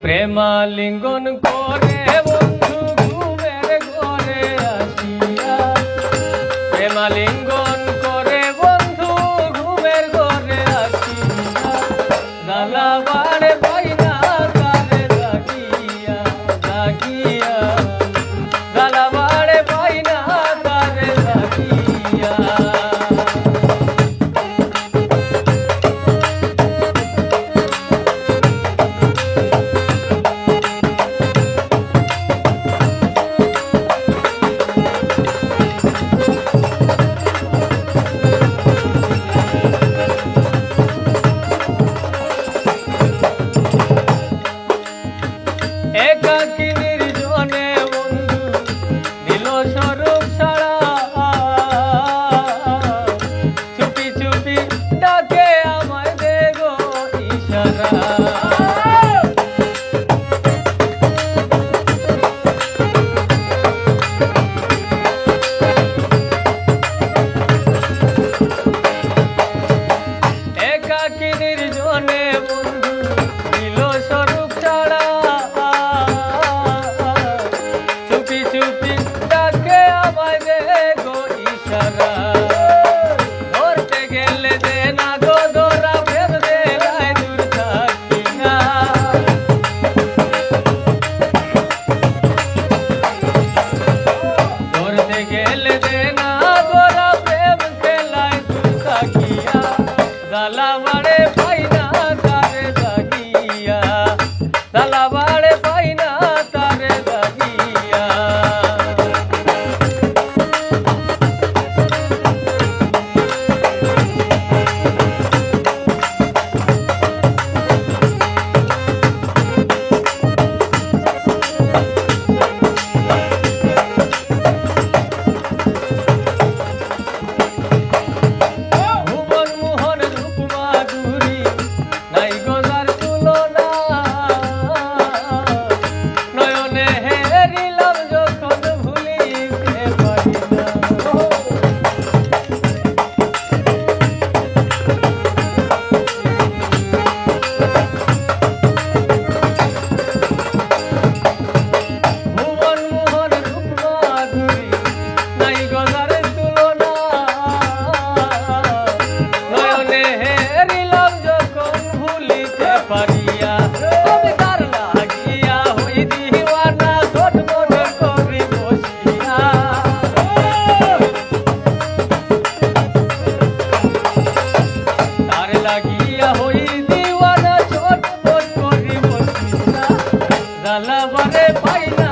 প্রেমালিঙ্গন করে বন্ধু ঘুমের ঘরে আসিয়া, প্রেমালিঙ্গন করে বন্ধু ঘুমের ঘরে আসিয়া, জ্বালা বাড়ে পাইনা তারে জাগিয়া জাগিয়া, জ্বালা বাড়ে পাইনা তারে জাগিয়া। একাকী নির্জনে বন্ধু দিল স্বরূপ ছাড়া, চুপি চুপি ডাকে আমায় দে গো ইশারা। একাকী নির্জনে বন্ধু দিল স্বরূপ ছাড়া, চুপি চুপি ডাকে আমায় দে গো ইশারা। ধরতে গেলে দে না গো ধরা, প্রেম দে নাই দূর থাকিয়া। ধরতে গেলে দে না ধরা, প্রেম খেলায় দূর থাকিয়া, জ্বালা বাড়ে পাইনা তারে জাগিয়া, জ্বালা বাড়ে পাইনা তারে জাগিয়া। ভুবন মোহন রূপ মাধুরী নাই গো যার তুলনা, নয়নে হেরিলাম যখন ভুলিতে পারি না। ভুবন মোহন রূপ মাধুরী নাই গো যার তুলনা, নয়নে হেরিলাম যখন ভুলিতে পারিয়া। আমি তার লাগিয়া হই দিওয়ানা, ছটফট করি বসিয়া। তার লাগিয়া হই দিওয়ানা, ছটফট করি বসিয়া, জ্বালা বাড়ে পাইনা